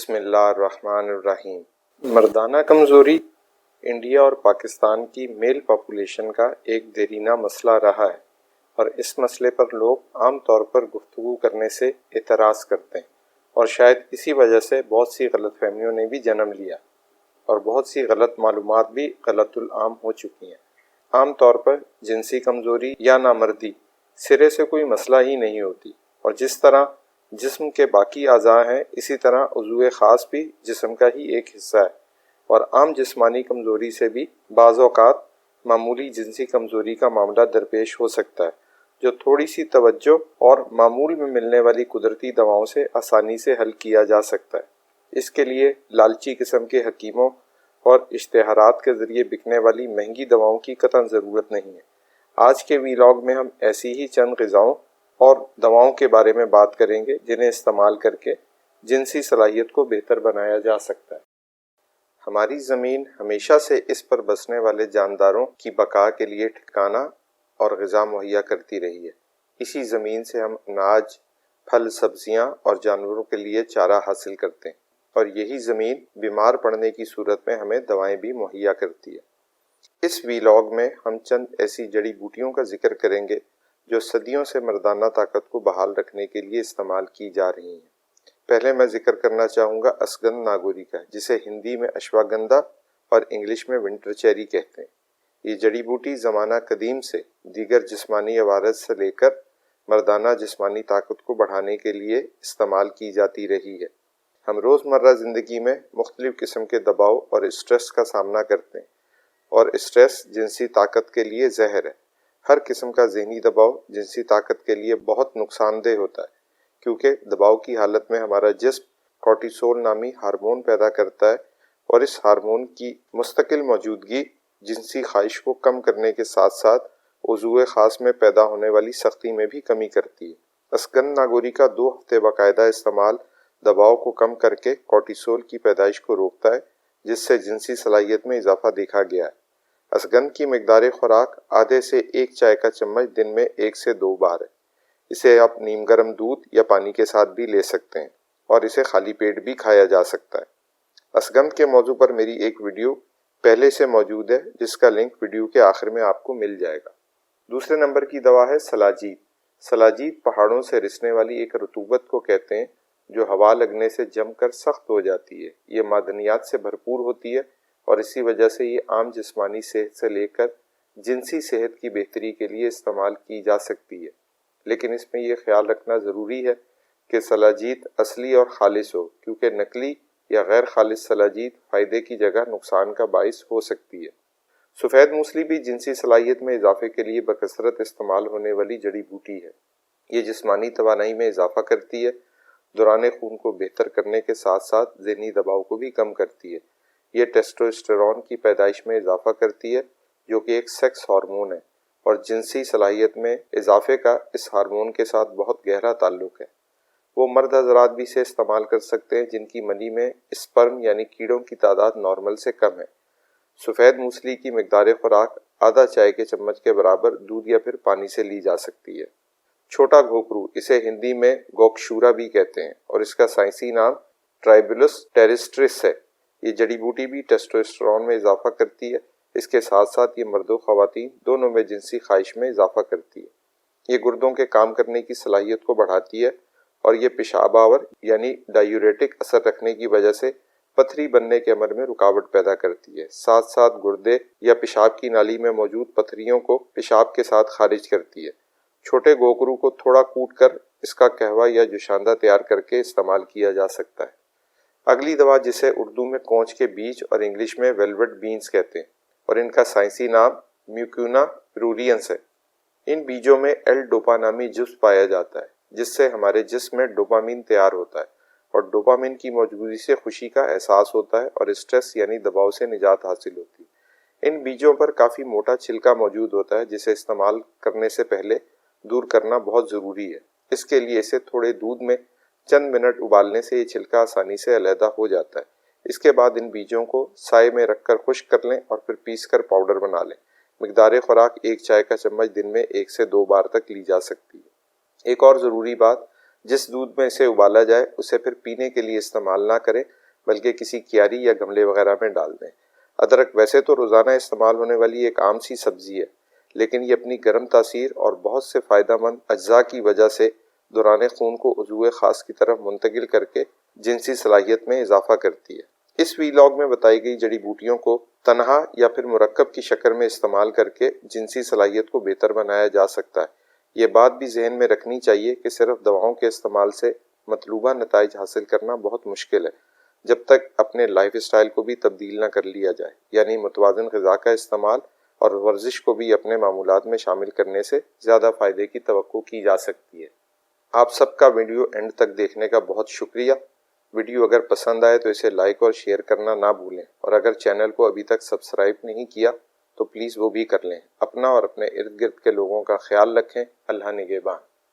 بسم اللہ الرحمن الرحیم۔ مردانہ کمزوری انڈیا اور پاکستان کی میل پاپولیشن کا ایک دیرینہ مسئلہ رہا ہے اور اس مسئلے پر لوگ عام طور پر گفتگو کرنے سے اعتراض کرتے ہیں اور شاید اسی وجہ سے بہت سی غلط فہمیوں نے بھی جنم لیا اور بہت سی غلط معلومات بھی غلط العام ہو چکی ہیں۔ عام طور پر جنسی کمزوری یا نامردی سرے سے کوئی مسئلہ ہی نہیں ہوتی اور جس طرح جسم کے باقی اعضاء ہیں اسی طرح عضو خاص بھی جسم کا ہی ایک حصہ ہے اور عام جسمانی کمزوری سے بھی بعض اوقات معمولی جنسی کمزوری کا معاملہ درپیش ہو سکتا ہے جو تھوڑی سی توجہ اور معمول میں ملنے والی قدرتی دواؤں سے آسانی سے حل کیا جا سکتا ہے۔ اس کے لیے لالچی قسم کے حکیموں اور اشتہارات کے ذریعے بکنے والی مہنگی دواؤں کی قطعاً ضرورت نہیں ہے۔ آج کے ویلاگ میں ہم ایسی ہی چند غذاؤں اور دواؤں کے بارے میں بات کریں گے جنہیں استعمال کر کے جنسی صلاحیت کو بہتر بنایا جا سکتا ہے۔ ہماری زمین ہمیشہ سے اس پر بسنے والے جانداروں کی بقا کے لیے ٹھکانہ اور غذا مہیا کرتی رہی ہے۔ اسی زمین سے ہم اناج، پھل، سبزیاں اور جانوروں کے لیے چارہ حاصل کرتے ہیں اور یہی زمین بیمار پڑنے کی صورت میں ہمیں دوائیں بھی مہیا کرتی ہے۔ اس ویلاگ میں ہم چند ایسی جڑی بوٹیوں کا ذکر کریں گے جو صدیوں سے مردانہ طاقت کو بحال رکھنے کے لیے استعمال کی جا رہی ہیں۔ پہلے میں ذکر کرنا چاہوں گا اسگند ناگوری کا، جسے ہندی میں اشواگندھا اور انگلش میں ونٹر چیری کہتے ہیں۔ یہ جڑی بوٹی زمانہ قدیم سے دیگر جسمانی عوارض سے لے کر مردانہ جسمانی طاقت کو بڑھانے کے لیے استعمال کی جاتی رہی ہے۔ ہم روزمرہ زندگی میں مختلف قسم کے دباؤ اور اسٹریس کا سامنا کرتے ہیں اور اسٹریس جنسی طاقت کے لیے زہر ہے۔ ہر قسم کا ذہنی دباؤ جنسی طاقت کے لیے بہت نقصان دہ ہوتا ہے کیونکہ دباؤ کی حالت میں ہمارا جسم کورٹیسول نامی ہارمون پیدا کرتا ہے اور اس ہارمون کی مستقل موجودگی جنسی خواہش کو کم کرنے کے ساتھ ساتھ عضو خاص میں پیدا ہونے والی سختی میں بھی کمی کرتی ہے۔ اسگند ناگوری کا 2 ہفتے باقاعدہ استعمال دباؤ کو کم کر کے کورٹیسول کی پیدائش کو روکتا ہے جس سے جنسی صلاحیت میں اضافہ دیکھا گیا ہے۔ اسگند کی مقدار خوراک آدھے سے 1 چائے کا چمچ دن میں 1 سے 2 بار ہے۔ اسے آپ نیم گرم دودھ یا پانی کے ساتھ بھی لے سکتے ہیں اور اسے خالی پیٹ بھی کھایا جا سکتا ہے۔ اسگند کے موضوع پر میری ایک ویڈیو پہلے سے موجود ہے جس کا لنک ویڈیو کے آخر میں آپ کو مل جائے گا۔ دوسرے نمبر کی دوا ہے سلاجید۔ سلاجید پہاڑوں سے رسنے والی ایک رطوبت کو کہتے ہیں جو ہوا لگنے سے جم کر سخت ہو جاتی ہے۔ یہ معدنیات سے بھرپور ہوتی ہے اور اسی وجہ سے یہ عام جسمانی صحت سے لے کر جنسی صحت کی بہتری کے لیے استعمال کی جا سکتی ہے، لیکن اس میں یہ خیال رکھنا ضروری ہے کہ سلاجید اصلی اور خالص ہو کیونکہ نقلی یا غیر خالص سلاجید فائدے کی جگہ نقصان کا باعث ہو سکتی ہے۔ سفید موسلی بھی جنسی صلاحیت میں اضافے کے لیے بکثرت استعمال ہونے والی جڑی بوٹی ہے۔ یہ جسمانی توانائی میں اضافہ کرتی ہے، دوران خون کو بہتر کرنے کے ساتھ ساتھ ذہنی دباؤ کو بھی کم کرتی ہے۔ یہ ٹیسٹوسٹیرون کی پیدائش میں اضافہ کرتی ہے جو کہ ایک سیکس ہارمون ہے اور جنسی صلاحیت میں اضافے کا اس ہارمون کے ساتھ بہت گہرا تعلق ہے۔ وہ مرد حضرات بھی اسے استعمال کر سکتے ہیں جن کی منی میں اسپرم یعنی کیڑوں کی تعداد نارمل سے کم ہے۔ سفید موسلی کی مقدار خوراک آدھا چائے کے چمچ کے برابر دودھ یا پھر پانی سے لی جا سکتی ہے۔ چھوٹا گھوکرو، اسے ہندی میں گوکشورا بھی کہتے ہیں اور اس کا سائنسی نام ٹرائبولس ٹیریسٹرس ہے۔ یہ جڑی بوٹی بھی ٹیسٹوسٹیرون میں اضافہ کرتی ہے۔ اس کے ساتھ ساتھ یہ مرد و خواتین دونوں میں جنسی خواہش میں اضافہ کرتی ہے۔ یہ گردوں کے کام کرنے کی صلاحیت کو بڑھاتی ہے اور یہ پیشاب آور یعنی ڈائیوریٹک اثر رکھنے کی وجہ سے پتھری بننے کے عمل میں رکاوٹ پیدا کرتی ہے۔ ساتھ ساتھ گردے یا پیشاب کی نالی میں موجود پتھریوں کو پیشاب کے ساتھ خارج کرتی ہے۔ چھوٹے گوکرو کو تھوڑا کوٹ کر اس کا قہوہ یا جوشاندہ تیار کر کے استعمال کیا جا سکتا ہے۔ اگلی دوا جسے اردو میں کونچ کے بیج اور انگلش میں ویلوٹ بینز کہتے ہیں اور ان کا سائنسی نام میوکونا پرورینس ہے۔ ان بیجوں میں ایل ڈوپا نامی جزو پایا جاتا ہے جس سے ہمارے جسم میں ڈوپامین تیار ہوتا ہے اور ڈوپامین کی موجودگی سے خوشی کا احساس ہوتا ہے اور اسٹریس یعنی دباؤ سے نجات حاصل ہوتی ہے۔ ان بیجوں پر کافی موٹا چھلکا موجود ہوتا ہے جسے استعمال کرنے سے پہلے دور کرنا بہت ضروری ہے۔ اس کے لیے اسے تھوڑے دودھ میں چند منٹ ابالنے سے یہ چھلکا آسانی سے علیحدہ ہو جاتا ہے۔ اس کے بعد ان بیجوں کو سائے میں رکھ کر خشک کر لیں اور پھر پیس کر پاؤڈر بنا لیں۔ مقدار خوراک 1 چائے کا چمچ دن میں 1 سے 2 بار تک لی جا سکتی ہے۔ ایک اور ضروری بات، جس دودھ میں اسے ابالا جائے اسے پھر پینے کے لیے استعمال نہ کریں بلکہ کسی کیاری یا گملے وغیرہ میں ڈال دیں۔ ادرک ویسے تو روزانہ استعمال ہونے والی ایک عام سی سبزی ہے، لیکن یہ اپنی گرم تاثیر اور بہت سے فائدہ مند اجزاء کی وجہ سے دوران خون کو عضو خاص کی طرف منتقل کر کے جنسی صلاحیت میں اضافہ کرتی ہے۔ اس ویلاگ میں بتائی گئی جڑی بوٹیوں کو تنہا یا پھر مرکب کی شکل میں استعمال کر کے جنسی صلاحیت کو بہتر بنایا جا سکتا ہے۔ یہ بات بھی ذہن میں رکھنی چاہیے کہ صرف دواؤں کے استعمال سے مطلوبہ نتائج حاصل کرنا بہت مشکل ہے، جب تک اپنے لائف اسٹائل کو بھی تبدیل نہ کر لیا جائے، یعنی متوازن غذا کا استعمال اور ورزش کو بھی اپنے معمولات میں شامل کرنے سے زیادہ فائدے کی توقع کی جا سکتی ہے۔ آپ سب کا ویڈیو اینڈ تک دیکھنے کا بہت شکریہ۔ ویڈیو اگر پسند آئے تو اسے لائک اور شیئر کرنا نہ بھولیں، اور اگر چینل کو ابھی تک سبسکرائب نہیں کیا تو پلیز وہ بھی کر لیں۔ اپنا اور اپنے ارد گرد کے لوگوں کا خیال رکھیں۔ اللہ نگہبان۔